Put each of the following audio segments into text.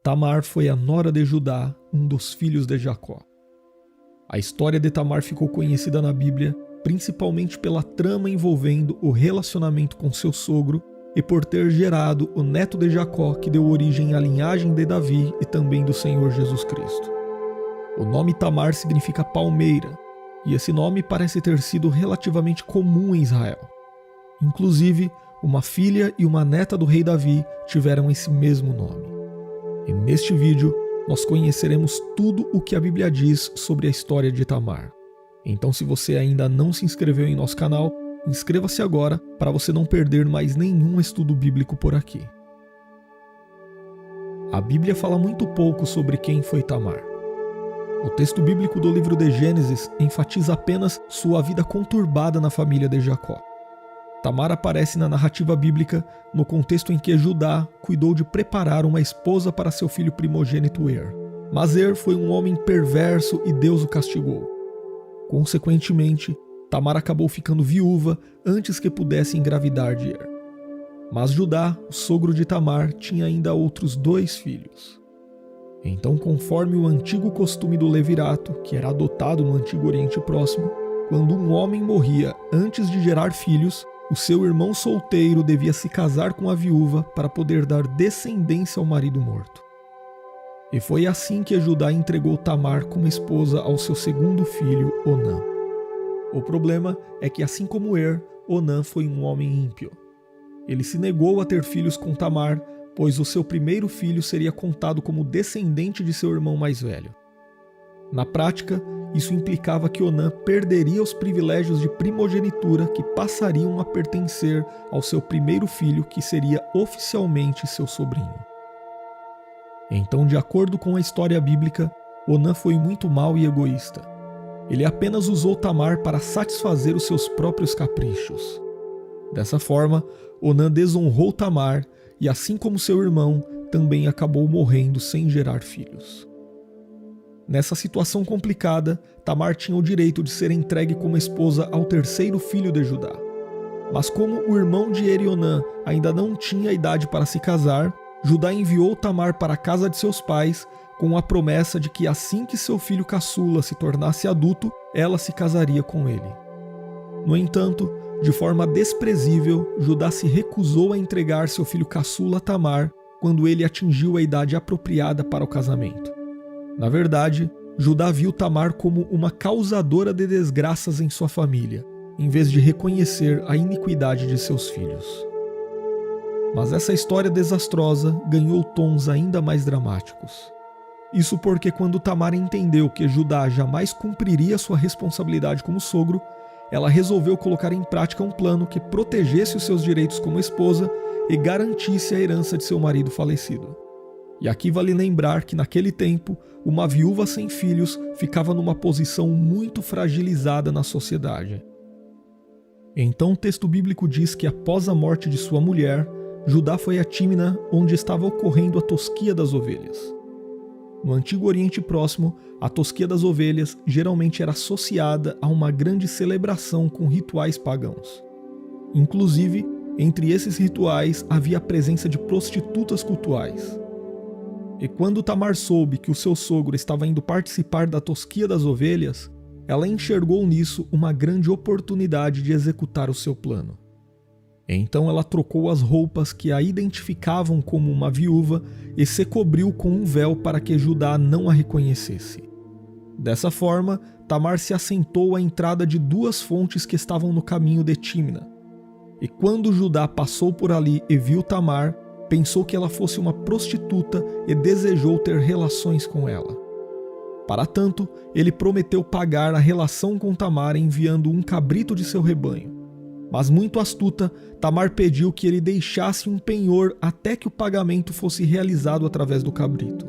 Tamar foi a nora de Judá, um dos filhos de Jacó. A história de Tamar ficou conhecida na Bíblia principalmente pela trama envolvendo o relacionamento com seu sogro e por ter gerado o neto de Jacó que deu origem à linhagem de Davi e também do Senhor Jesus Cristo. O nome Tamar significa palmeira, e esse nome parece ter sido relativamente comum em Israel. Inclusive, uma filha e uma neta do rei Davi tiveram esse mesmo nome. E neste vídeo, nós conheceremos tudo o que a Bíblia diz sobre a história de Tamar. Então, se você ainda não se inscreveu em nosso canal, inscreva-se agora para você não perder mais nenhum estudo bíblico por aqui. A Bíblia fala muito pouco sobre quem foi Tamar. O texto bíblico do livro de Gênesis enfatiza apenas sua vida conturbada na família de Jacó. Tamar aparece na narrativa bíblica no contexto em que Judá cuidou de preparar uma esposa para seu filho primogênito Er. Mas Er foi um homem perverso e Deus o castigou. Consequentemente, Tamar acabou ficando viúva antes que pudesse engravidar de Er. Mas Judá, o sogro de Tamar, tinha ainda outros 2 filhos. Então, conforme o antigo costume do levirato, que era adotado no Antigo Oriente Próximo, quando um homem morria antes de gerar filhos, o seu irmão solteiro devia se casar com a viúva para poder dar descendência ao marido morto. E foi assim que Judá entregou Tamar como esposa ao seu segundo filho, Onã. O problema é que, assim como Er, Onã foi um homem ímpio. Ele se negou a ter filhos com Tamar, pois o seu primeiro filho seria contado como descendente de seu irmão mais velho. Na prática, isso implicava que Onã perderia os privilégios de primogenitura que passariam a pertencer ao seu primeiro filho, que seria oficialmente seu sobrinho. Então, de acordo com a história bíblica, Onã foi muito mau e egoísta. Ele apenas usou Tamar para satisfazer os seus próprios caprichos. Dessa forma, Onã desonrou Tamar e, assim como seu irmão, também acabou morrendo sem gerar filhos. Nessa situação complicada, Tamar tinha o direito de ser entregue como esposa ao terceiro filho de Judá. Mas como o irmão de Er e Onã ainda não tinha idade para se casar, Judá enviou Tamar para a casa de seus pais com a promessa de que assim que seu filho caçula se tornasse adulto, ela se casaria com ele. No entanto, de forma desprezível, Judá se recusou a entregar seu filho caçula a Tamar quando ele atingiu a idade apropriada para o casamento. Na verdade, Judá viu Tamar como uma causadora de desgraças em sua família, em vez de reconhecer a iniquidade de seus filhos. Mas essa história desastrosa ganhou tons ainda mais dramáticos. Isso porque quando Tamar entendeu que Judá jamais cumpriria sua responsabilidade como sogro, ela resolveu colocar em prática um plano que protegesse os seus direitos como esposa e garantisse a herança de seu marido falecido. E aqui vale lembrar que naquele tempo, uma viúva sem filhos ficava numa posição muito fragilizada na sociedade. Então o texto bíblico diz que após a morte de sua mulher, Judá foi a Tímina, onde estava ocorrendo a tosquia das ovelhas. No Antigo Oriente Próximo, a tosquia das ovelhas geralmente era associada a uma grande celebração com rituais pagãos. Inclusive, entre esses rituais havia a presença de prostitutas cultuais. E quando Tamar soube que o seu sogro estava indo participar da tosquia das ovelhas, ela enxergou nisso uma grande oportunidade de executar o seu plano. Então ela trocou as roupas que a identificavam como uma viúva e se cobriu com um véu para que Judá não a reconhecesse. Dessa forma, Tamar se assentou à entrada de 2 fontes que estavam no caminho de Tímina. E quando Judá passou por ali e viu Tamar, pensou que ela fosse uma prostituta e desejou ter relações com ela. Para tanto, ele prometeu pagar a relação com Tamar enviando um cabrito de seu rebanho. Mas muito astuta, Tamar pediu que ele deixasse um penhor até que o pagamento fosse realizado através do cabrito.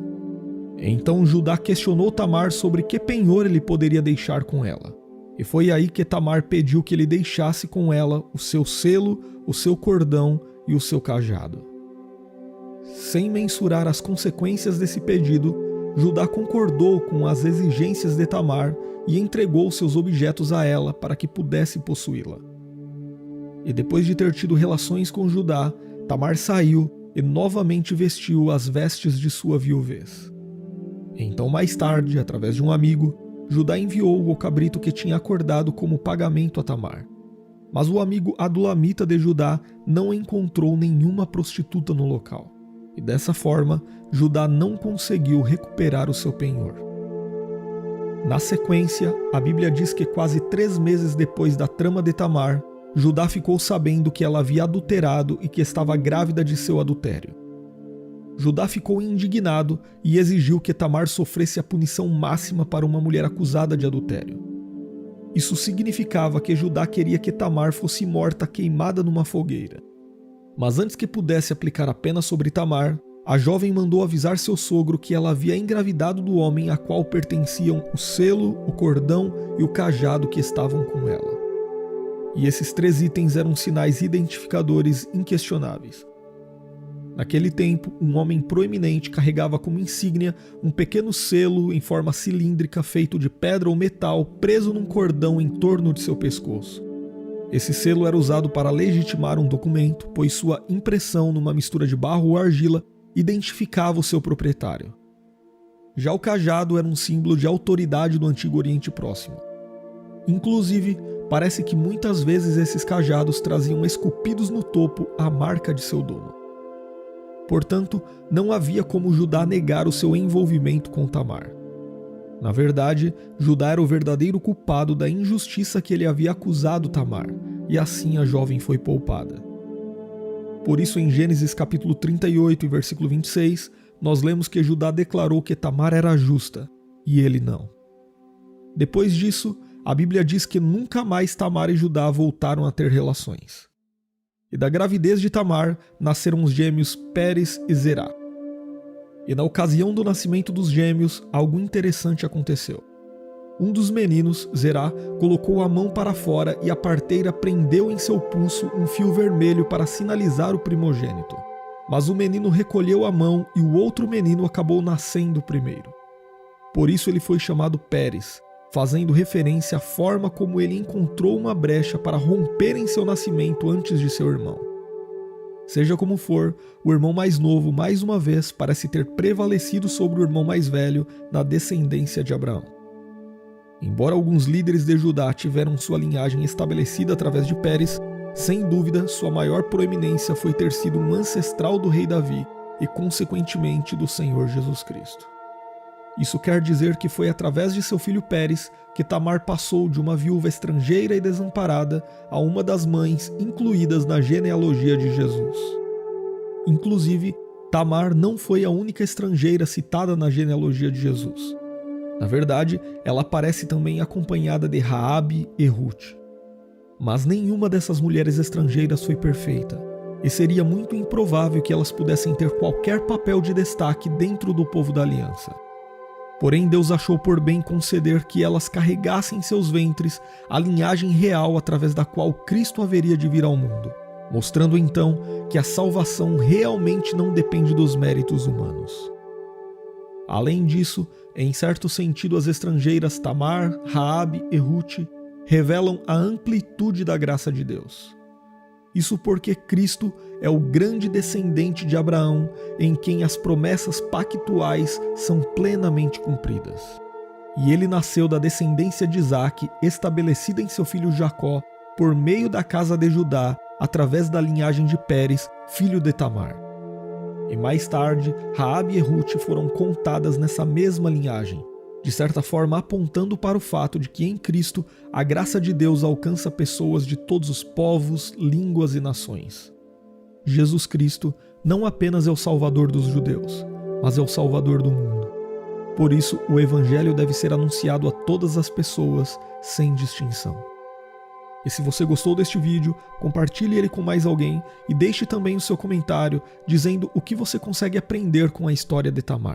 Então Judá questionou Tamar sobre que penhor ele poderia deixar com ela. E foi aí que Tamar pediu que ele deixasse com ela o seu selo, o seu cordão e o seu cajado. Sem mensurar as consequências desse pedido, Judá concordou com as exigências de Tamar e entregou seus objetos a ela para que pudesse possuí-la. E depois de ter tido relações com Judá, Tamar saiu e novamente vestiu as vestes de sua viuvez. Então mais tarde, através de um amigo, Judá enviou o cabrito que tinha acordado como pagamento a Tamar. Mas o amigo adulamita de Judá não encontrou nenhuma prostituta no local. E dessa forma, Judá não conseguiu recuperar o seu penhor. Na sequência, a Bíblia diz que quase 3 meses depois da trama de Tamar, Judá ficou sabendo que ela havia adulterado e que estava grávida de seu adultério. Judá ficou indignado e exigiu que Tamar sofresse a punição máxima para uma mulher acusada de adultério. Isso significava que Judá queria que Tamar fosse morta queimada numa fogueira. Mas antes que pudesse aplicar a pena sobre Tamar, a jovem mandou avisar seu sogro que ela havia engravidado do homem a qual pertenciam o selo, o cordão e o cajado que estavam com ela. E esses 3 itens eram sinais identificadores inquestionáveis. Naquele tempo, um homem proeminente carregava como insígnia um pequeno selo em forma cilíndrica feito de pedra ou metal preso num cordão em torno de seu pescoço. Esse selo era usado para legitimar um documento, pois sua impressão numa mistura de barro ou argila identificava o seu proprietário. Já o cajado era um símbolo de autoridade do Antigo Oriente Próximo. Inclusive, parece que muitas vezes esses cajados traziam esculpidos no topo a marca de seu dono. Portanto, não havia como Judá negar o seu envolvimento com Tamar. Na verdade, Judá era o verdadeiro culpado da injustiça que ele havia acusado Tamar, e assim a jovem foi poupada. Por isso, em Gênesis capítulo 38 e versículo 26, nós lemos que Judá declarou que Tamar era justa, e ele não. Depois disso, a Bíblia diz que nunca mais Tamar e Judá voltaram a ter relações. E da gravidez de Tamar nasceram os gêmeos Pérez e Zerá. E na ocasião do nascimento dos gêmeos, algo interessante aconteceu. Um dos meninos, Zerá, colocou a mão para fora e a parteira prendeu em seu pulso um fio vermelho para sinalizar o primogênito. Mas o menino recolheu a mão e o outro menino acabou nascendo primeiro. Por isso ele foi chamado Pérez, fazendo referência à forma como ele encontrou uma brecha para romper em seu nascimento antes de seu irmão. Seja como for, o irmão mais novo, mais uma vez, parece ter prevalecido sobre o irmão mais velho na descendência de Abraão. Embora alguns líderes de Judá tiveram sua linhagem estabelecida através de Pérez, sem dúvida sua maior proeminência foi ter sido um ancestral do rei Davi e, consequentemente, do Senhor Jesus Cristo. Isso quer dizer que foi através de seu filho Pérez que Tamar passou de uma viúva estrangeira e desamparada a uma das mães incluídas na genealogia de Jesus. Inclusive, Tamar não foi a única estrangeira citada na genealogia de Jesus. Na verdade, ela aparece também acompanhada de Raabe e Ruth. Mas nenhuma dessas mulheres estrangeiras foi perfeita, e seria muito improvável que elas pudessem ter qualquer papel de destaque dentro do povo da aliança. Porém, Deus achou por bem conceder que elas carregassem em seus ventres a linhagem real através da qual Cristo haveria de vir ao mundo, mostrando então que a salvação realmente não depende dos méritos humanos. Além disso, em certo sentido, as estrangeiras Tamar, Raabe e Ruth revelam a amplitude da graça de Deus. Isso porque Cristo é o grande descendente de Abraão, em quem as promessas pactuais são plenamente cumpridas. E ele nasceu da descendência de Isaque, estabelecida em seu filho Jacó, por meio da casa de Judá, através da linhagem de Pérez, filho de Tamar. E mais tarde, Raabe e Ruth foram contadas nessa mesma linhagem, de certa forma apontando para o fato de que em Cristo a graça de Deus alcança pessoas de todos os povos, línguas e nações. Jesus Cristo não apenas é o Salvador dos judeus, mas é o Salvador do mundo. Por isso, o Evangelho deve ser anunciado a todas as pessoas, sem distinção. E se você gostou deste vídeo, compartilhe ele com mais alguém e deixe também o seu comentário dizendo o que você consegue aprender com a história de Tamar.